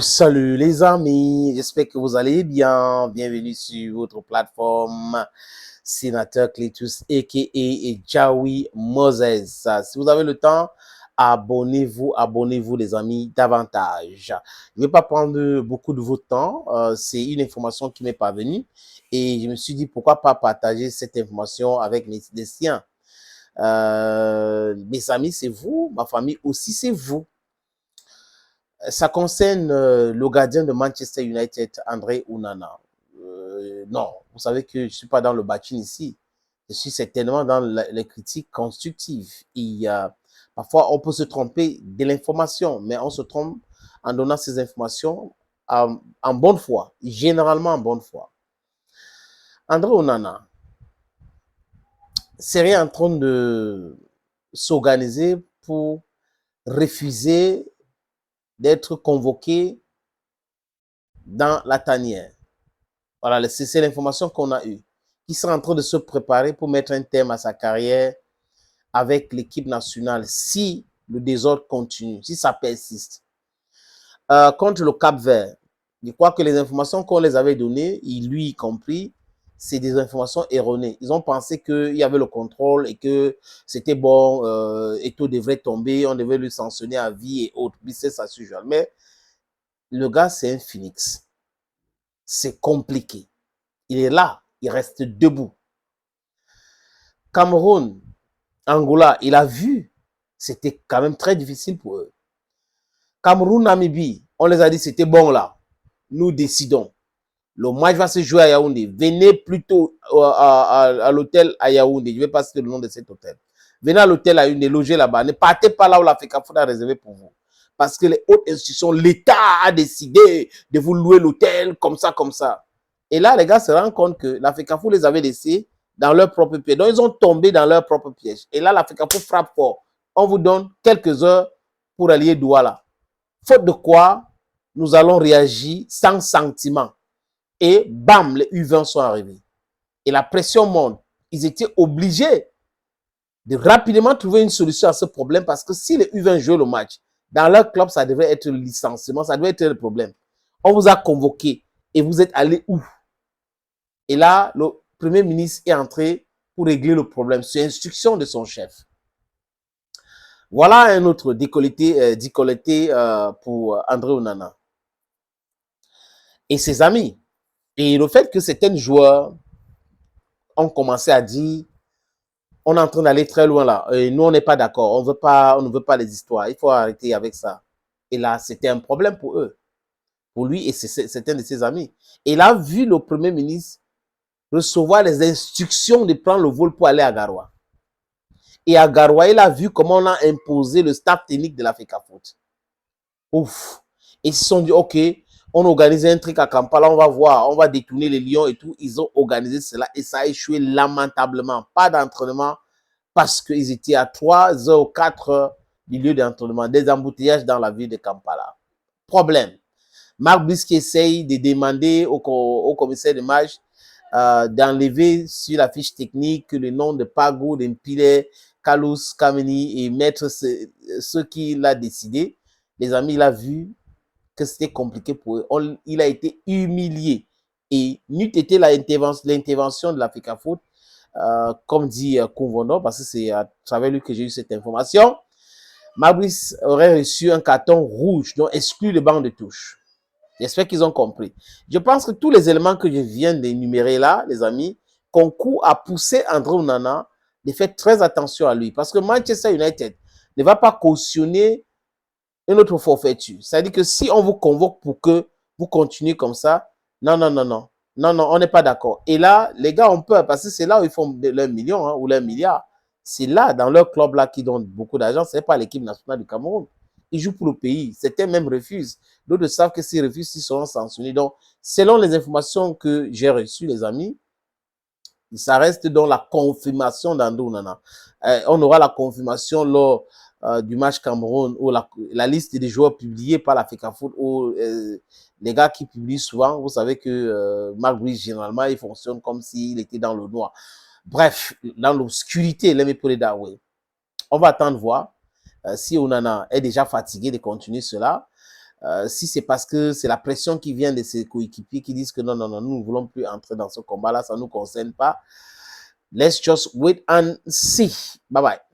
Salut les amis, j'espère que vous allez bien. Bienvenue sur votre plateforme Sénateur Cletus aka et Jawi Moses. Si vous avez le temps, abonnez-vous les amis davantage. Je ne vais pas prendre beaucoup de votre temps, c'est une information qui m'est parvenue et je me suis dit pourquoi pas partager cette information avec les siens. Mes amis, c'est vous, ma famille aussi, c'est vous. Ça concerne le gardien de Manchester United, André Onana. Non, vous savez que je ne suis pas dans le bashing ici. Je suis certainement dans les critiques constructives. Parfois, on peut se tromper de l'information, mais on se trompe en donnant ces informations en bonne foi, généralement en bonne foi. André Onana serait en train de s'organiser pour refuser d'être convoqué dans la tanière. Voilà, c'est l'information qu'on a eue. Il sera en train de se préparer pour mettre un terme à sa carrière avec l'équipe nationale si le désordre continue, si ça persiste. Contre le Cap-Vert, je crois que les informations qu'on les avait données, lui y compris, c'est des informations erronées. Ils ont pensé qu'il y avait le contrôle et que c'était bon, et tout devrait tomber, on devait lui sanctionner à vie et autres. C'est ça, mais le gars, c'est un phénix. C'est compliqué. Il est là, il reste debout. Cameroun, Angola, il a vu, c'était quand même très difficile pour eux. Cameroun, Namibie, on les a dit c'était bon là. Nous décidons. Le match va se jouer à Yaoundé. Venez plutôt à l'hôtel à Yaoundé. Je ne vais pas citer le nom de cet hôtel. Venez à l'hôtel à Yaoundé, logez là-bas. Ne partez pas là où la FECAFOOT a réservé pour vous. Parce que les hautes institutions, l'État a décidé de vous louer l'hôtel comme ça, comme ça. Et là, les gars se rendent compte que la FECAFOOT les avait laissés dans leur propre piège. Donc, ils ont tombé dans leur propre piège. Et là, la FECAFOOT frappe fort. On vous donne quelques heures pour allier Douala. Faute de quoi, nous allons réagir sans sentiment. Et bam, les U20 sont arrivés. Et la pression monte. Ils étaient obligés de rapidement trouver une solution à ce problème parce que si les U20 jouent le match, dans leur club, ça devrait être le licenciement, ça devrait être le problème. On vous a convoqué et vous êtes allé où? Et là, le Premier ministre est entré pour régler le problème sur instruction de son chef. Voilà un autre décolleté pour André Onana et ses amis. Et le fait que certains joueurs ont commencé à dire on est en train d'aller très loin là, et nous on n'est pas d'accord, on ne veut pas les histoires, il faut arrêter avec ça. Et là, c'était un problème pour eux, pour lui et certains de ses amis. Et il a vu le Premier ministre recevoir les instructions de prendre le vol pour aller à Garoua. Et à Garoua, il a vu comment on a imposé le staff technique de la FECAFOOT. Ouf. Et ils se sont dit, ok, on organise un truc à Kampala, on va voir, on va détourner les lions et tout. Ils ont organisé cela et ça a échoué lamentablement. Pas d'entraînement parce qu'ils étaient à 3 heures ou 4 heures du lieu d'entraînement. Des embouteillages dans la ville de Kampala. Problème. Marc Bisky essaye de demander au commissaire de match d'enlever sur la fiche technique le nom de Pago, d'Empile, Kalous, Kameni et mettre ce qu'il a décidé. Les amis, il a vu que c'était compliqué pour eux. Il a été humilié. Et n'eût été l'intervention de la FECAFOOT, comme dit Kouvondo, parce que c'est à travers lui que j'ai eu cette information, Mabrice aurait reçu un carton rouge, donc exclu le banc de touche. J'espère qu'ils ont compris. Je pense que tous les éléments que je viens d'énumérer là, les amis, concourent à pousser André Onana de faire très attention à lui. Parce que Manchester United ne va pas cautionner une autre forfaiture. C'est-à-dire que si on vous convoque pour que vous continuez comme ça, non, on n'est pas d'accord. Et là, les gars ont peur parce que c'est là où ils font leur million ou leur milliard. C'est là, dans leur club là, qui donnent beaucoup d'argent. Ce n'est pas l'équipe nationale du Cameroun. Ils jouent pour le pays. Certains même refusent. D'autres savent que s'ils refusent, ils seront sanctionnés. Donc, selon les informations que j'ai reçues, les amis, ça reste dans la confirmation d'André Onana. On aura la confirmation lors du match Cameroun ou la liste des joueurs publiés par la FECAFOOT ou les gars qui publient souvent. Vous savez que Marc Brice, généralement, il fonctionne comme s'il était dans le noir. Bref, dans l'obscurité, let me put it that way. On va attendre voir si Onana est déjà fatigué de continuer cela. Si c'est parce que c'est la pression qui vient de ses coéquipiers qui disent que non, non, non, nous ne voulons plus entrer dans ce combat-là, ça ne nous concerne pas. Let's just wait and see. Bye bye.